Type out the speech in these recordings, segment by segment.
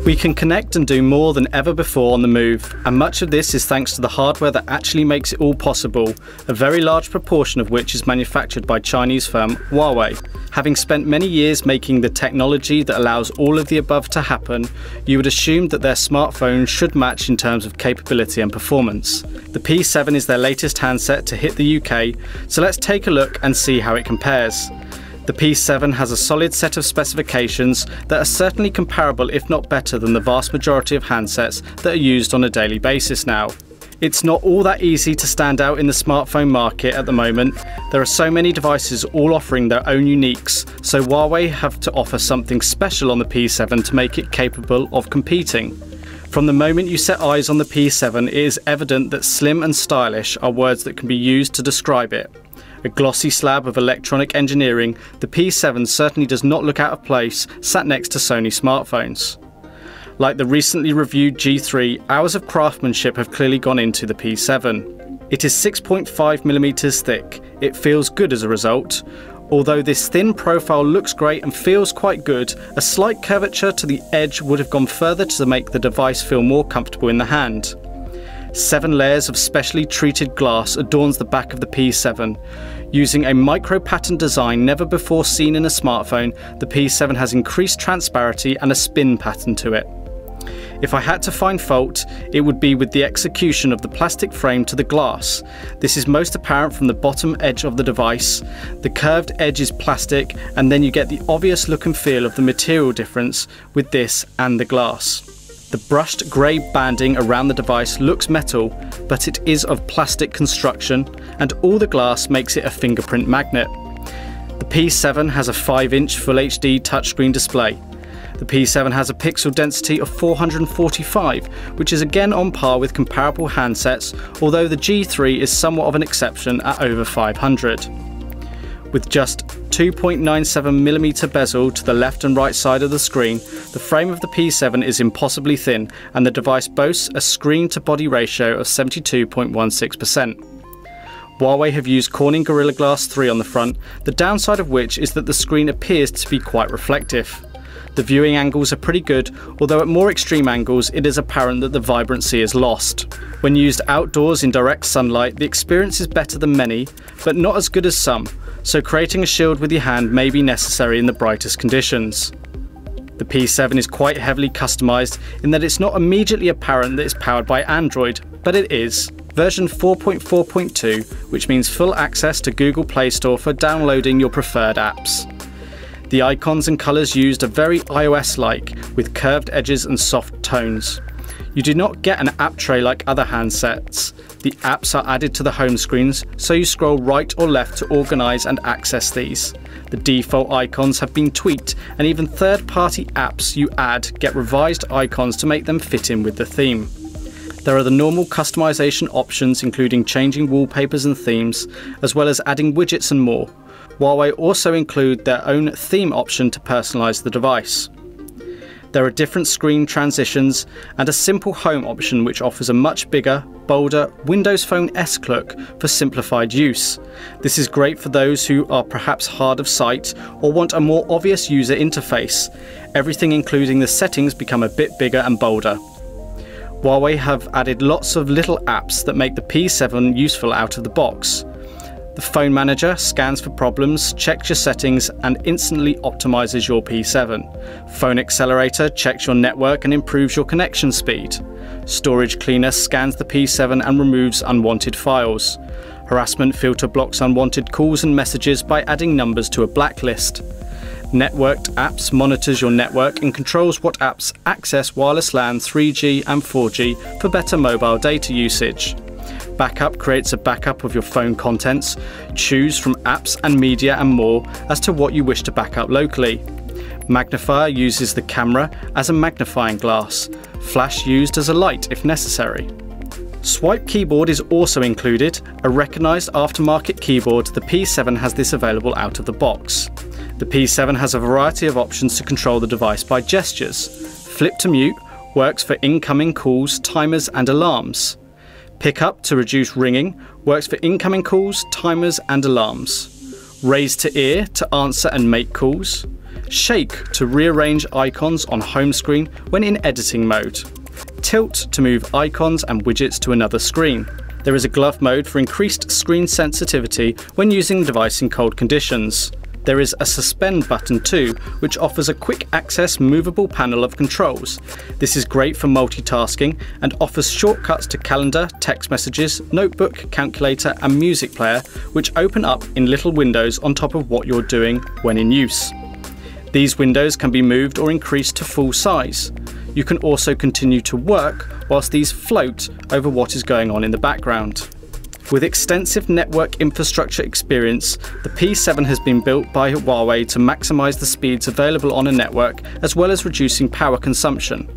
We can connect and do more than ever before on the move, and much of this is thanks to the hardware that actually makes it all possible, a very large proportion of which is manufactured by Chinese firm Huawei. Having spent many years making the technology that allows all of the above to happen, you would assume that their smartphone should match in terms of capability and performance. The P7 is their latest handset to hit the UK, so let's take a look and see how it compares. The P7 has a solid set of specifications that are certainly comparable if not better than the vast majority of handsets that are used on a daily basis now. It's not all that easy to stand out in the smartphone market at the moment. There are so many devices all offering their own uniques, so Huawei have to offer something special on the P7 to make it capable of competing. From the moment you set eyes on the P7, it is evident that slim and stylish are words that can be used to describe it. A glossy slab of electronic engineering, the P7 certainly does not look out of place sat next to Sony smartphones. Like the recently reviewed G3, hours of craftsmanship have clearly gone into the P7. It is 6.5mm thick. It feels good as a result. Although this thin profile looks great and feels quite good, a slight curvature to the edge would have gone further to make the device feel more comfortable in the hand. 7 layers of specially treated glass adorns the back of the P7. Using a micro-pattern design never before seen in a smartphone, the P7 has increased transparency and a spin pattern to it. If I had to find fault, it would be with the execution of the plastic frame to the glass. This is most apparent from the bottom edge of the device. The curved edge is plastic, and then you get the obvious look and feel of the material difference with this and the glass. The brushed grey banding around the device looks metal, but it is of plastic construction, and all the glass makes it a fingerprint magnet. The P7 has a 5-inch Full HD touchscreen display. The P7 has a pixel density of 445, which is again on par with comparable handsets, although the G3 is somewhat of an exception at over 500. With just 2.97mm bezel to the left and right side of the screen, the frame of the P7 is impossibly thin, and the device boasts a screen-to-body ratio of 72.16%. Huawei have used Corning Gorilla Glass 3 on the front, the downside of which is that the screen appears to be quite reflective. The viewing angles are pretty good, although at more extreme angles it is apparent that the vibrancy is lost. When used outdoors in direct sunlight, the experience is better than many, but not as good as some, so creating a shield with your hand may be necessary in the brightest conditions. The P7 is quite heavily customized in that it's not immediately apparent that it's powered by Android, but it is. Version 4.4.2, which means full access to Google Play Store for downloading your preferred apps. The icons and colours used are very iOS-like, with curved edges and soft tones. You do not get an app tray like other handsets. The apps are added to the home screens, so you scroll right or left to organise and access these. The default icons have been tweaked, and even third-party apps you add get revised icons to make them fit in with the theme. There are the normal customization options, including changing wallpapers and themes, as well as adding widgets and more. Huawei also include their own theme option to personalize the device. There are different screen transitions and a simple home option which offers a much bigger, bolder Windows Phone-esque look for simplified use. This is great for those who are perhaps hard of sight or want a more obvious user interface. Everything including the settings become a bit bigger and bolder. Huawei have added lots of little apps that make the P7 useful out of the box. The Phone Manager scans for problems, checks your settings and instantly optimizes your P7. Phone Accelerator checks your network and improves your connection speed. Storage Cleaner scans the P7 and removes unwanted files. Harassment Filter blocks unwanted calls and messages by adding numbers to a blacklist. Networked Apps monitors your network and controls what apps access wireless LAN, 3G and 4G for better mobile data usage. Backup creates a backup of your phone contents. Choose from apps and media and more as to what you wish to back up locally. Magnifier uses the camera as a magnifying glass. Flash used as a light if necessary. Swipe keyboard is also included. A recognised aftermarket keyboard, the P7 has this available out of the box. The P7 has a variety of options to control the device by gestures. Flip to mute works for incoming calls, timers and alarms. Pick up to reduce ringing works for incoming calls, timers and alarms. Raise to ear to answer and make calls. Shake to rearrange icons on home screen when in editing mode. Tilt to move icons and widgets to another screen. There is a glove mode for increased screen sensitivity when using the device in cold conditions. There is a suspend button too, which offers a quick access movable panel of controls. This is great for multitasking and offers shortcuts to calendar, text messages, notebook, calculator and music player, which open up in little windows on top of what you're doing when in use. These windows can be moved or increased to full size. You can also continue to work whilst these float over what is going on in the background. With extensive network infrastructure experience, the P7 has been built by Huawei to maximise the speeds available on a network as well as reducing power consumption.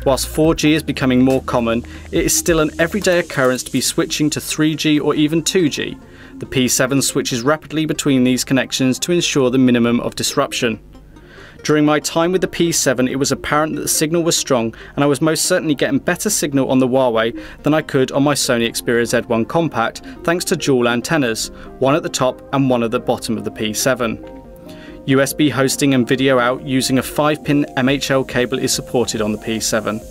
Whilst 4G is becoming more common, it is still an everyday occurrence to be switching to 3G or even 2G. The P7 switches rapidly between these connections to ensure the minimum of disruption. During my time with the P7, it was apparent that the signal was strong and I was most certainly getting better signal on the Huawei than I could on my Sony Xperia Z1 Compact thanks to dual antennas, one at the top and one at the bottom of the P7. USB hosting and video out using a 5-pin MHL cable is supported on the P7.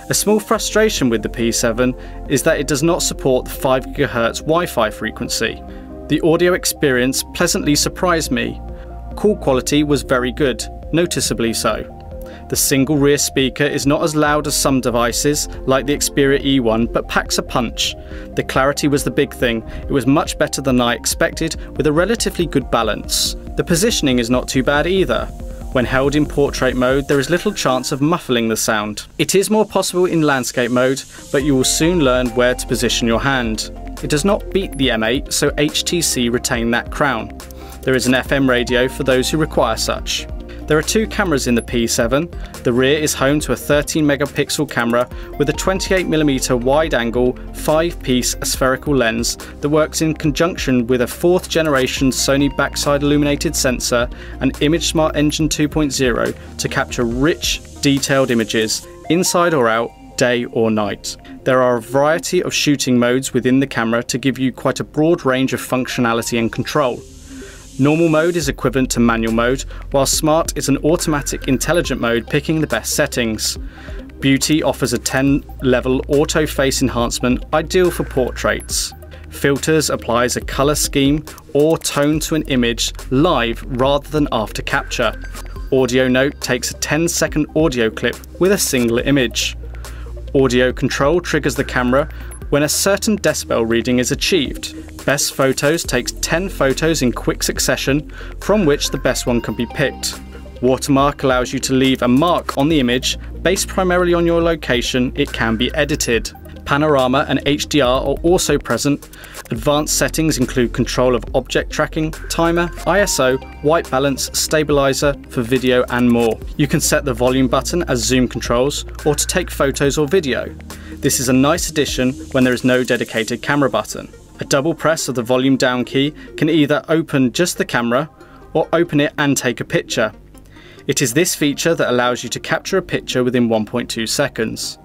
A small frustration with the P7 is that it does not support the 5 GHz Wi-Fi frequency. The audio experience pleasantly surprised me. Call quality was very good, noticeably so. The single rear speaker is not as loud as some devices, like the Xperia E1, but packs a punch. The clarity was the big thing. It was much better than I expected, with a relatively good balance. The positioning is not too bad either. When held in portrait mode, there is little chance of muffling the sound. It is more possible in landscape mode, but you will soon learn where to position your hand. It does not beat the M8, so HTC retain that crown. There is an FM radio for those who require such. There are 2 cameras in the P7. The rear is home to a 13 megapixel camera with a 28mm wide-angle 5-piece spherical lens that works in conjunction with a 4th generation Sony backside illuminated sensor and ImageSmart Engine 2.0 to capture rich, detailed images, inside or out, day or night. There are a variety of shooting modes within the camera to give you quite a broad range of functionality and control. Normal mode is equivalent to manual mode, while Smart is an automatic intelligent mode picking the best settings. Beauty offers a 10-level auto face enhancement ideal for portraits. Filters applies a colour scheme or tone to an image live rather than after capture. Audionote takes a 10-second audio clip with a single image. Audio control triggers the camera when a certain decibel reading is achieved. Best Photos takes 10 photos in quick succession, from which the best one can be picked. Watermark allows you to leave a mark on the image. Based primarily on your location, it can be edited. Panorama and HDR are also present. Advanced settings include control of object tracking, timer, ISO, white balance, stabilizer for video and more. You can set the volume button as zoom controls or to take photos or video. This is a nice addition when there is no dedicated camera button. A double press of the volume down key can either open just the camera or open it and take a picture. It is this feature that allows you to capture a picture within 1.2 seconds.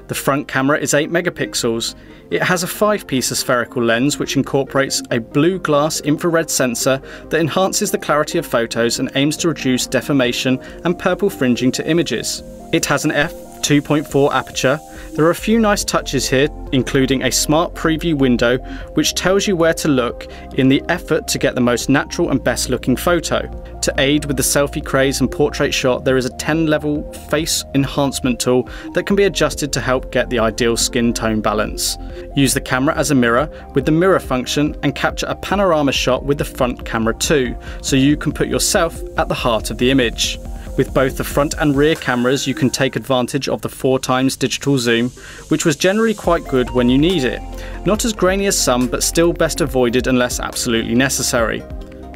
The front camera is 8 megapixels. It has a 5-piece spherical lens which incorporates a blue glass infrared sensor that enhances the clarity of photos and aims to reduce deformation and purple fringing to images. It has an f2.4 aperture. There are a few nice touches here, including a smart preview window which tells you where to look in the effort to get the most natural and best looking photo. To aid with the selfie craze and portrait shot, there is a 10-level face enhancement tool that can be adjusted to help get the ideal skin tone balance. Use the camera as a mirror with the mirror function and capture a panorama shot with the front camera too, so you can put yourself at the heart of the image. With both the front and rear cameras, you can take advantage of the 4x digital zoom, which was generally quite good when you need it. Not as grainy as some, but still best avoided unless absolutely necessary.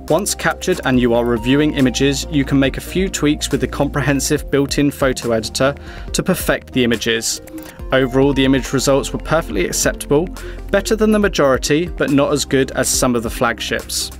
Once captured and you are reviewing images, you can make a few tweaks with the comprehensive built-in photo editor to perfect the images. Overall, the image results were perfectly acceptable, better than the majority, but not as good as some of the flagships.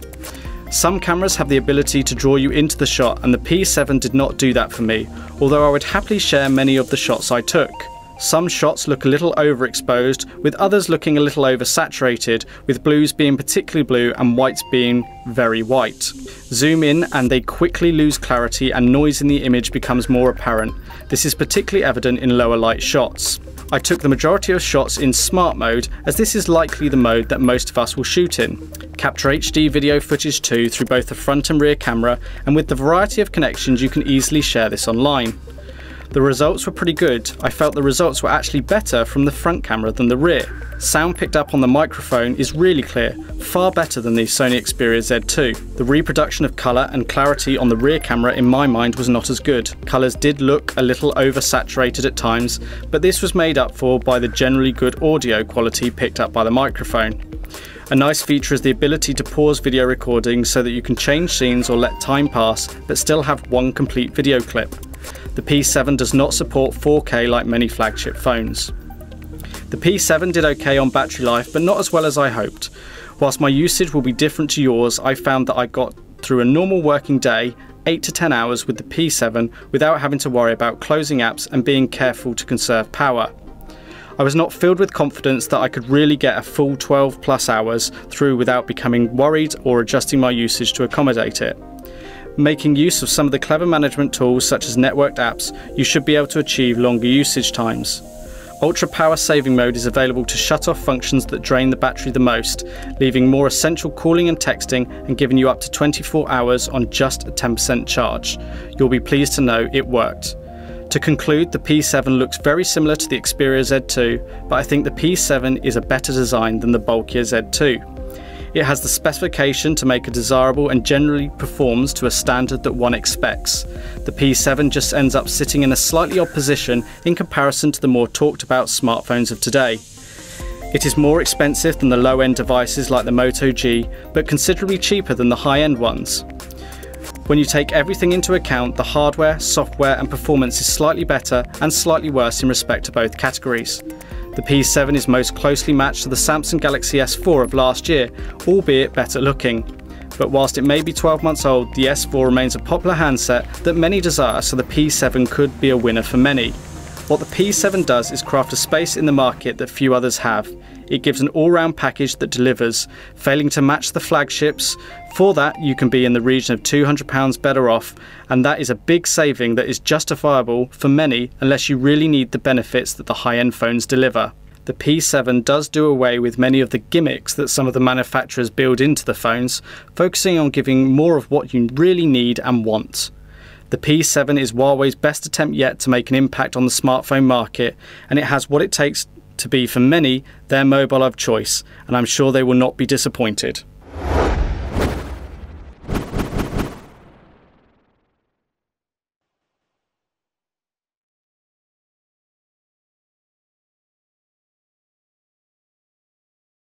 Some cameras have the ability to draw you into the shot, and the P7 did not do that for me, although I would happily share many of the shots I took. Some shots look a little overexposed, with others looking a little oversaturated, with blues being particularly blue and whites being very white. Zoom in and they quickly lose clarity and noise in the image becomes more apparent. This is particularly evident in lower light shots. I took the majority of shots in smart mode, as this is likely the mode that most of us will shoot in. Capture HD video footage too through both the front and rear camera, and with the variety of connections you can easily share this online. The results were pretty good. I felt the results were actually better from the front camera than the rear. Sound picked up on the microphone is really clear, far better than the Sony Xperia Z2. The reproduction of colour and clarity on the rear camera in my mind was not as good. Colours did look a little oversaturated at times, but this was made up for by the generally good audio quality picked up by the microphone. A nice feature is the ability to pause video recording so that you can change scenes or let time pass but still have one complete video clip. The P7 does not support 4K like many flagship phones. The P7 did okay on battery life, but not as well as I hoped. Whilst my usage will be different to yours, I found that I got through a normal working day 8 to 10 hours with the P7 without having to worry about closing apps and being careful to conserve power. I was not filled with confidence that I could really get a full 12 plus hours through without becoming worried or adjusting my usage to accommodate it. Making use of some of the clever management tools such as networked apps, you should be able to achieve longer usage times. Ultra power saving mode is available to shut off functions that drain the battery the most, leaving more essential calling and texting and giving you up to 24 hours on just a 10% charge. You'll be pleased to know it worked. To conclude, the P7 looks very similar to the Xperia Z2, but I think the P7 is a better design than the bulkier Z2. It has the specification to make it desirable and generally performs to a standard that one expects. The P7 just ends up sitting in a slightly odd position in comparison to the more talked about smartphones of today. It is more expensive than the low-end devices like the Moto G, but considerably cheaper than the high-end ones. When you take everything into account, the hardware, software and performance is slightly better and slightly worse in respect to both categories. The P7 is most closely matched to the Samsung Galaxy S4 of last year, albeit better looking. But whilst it may be 12 months old, the S4 remains a popular handset that many desire, so the P7 could be a winner for many. What the P7 does is craft a space in the market that few others have. It gives an all-round package that delivers, failing to match the flagships. For that, you can be in the region of £200 better off, and that is a big saving that is justifiable for many unless you really need the benefits that the high-end phones deliver. The P7 does do away with many of the gimmicks that some of the manufacturers build into the phones, focusing on giving more of what you really need and want. The P7 is Huawei's best attempt yet to make an impact on the smartphone market, and it has what it takes to be, for many, their mobile of choice, and I'm sure they will not be disappointed.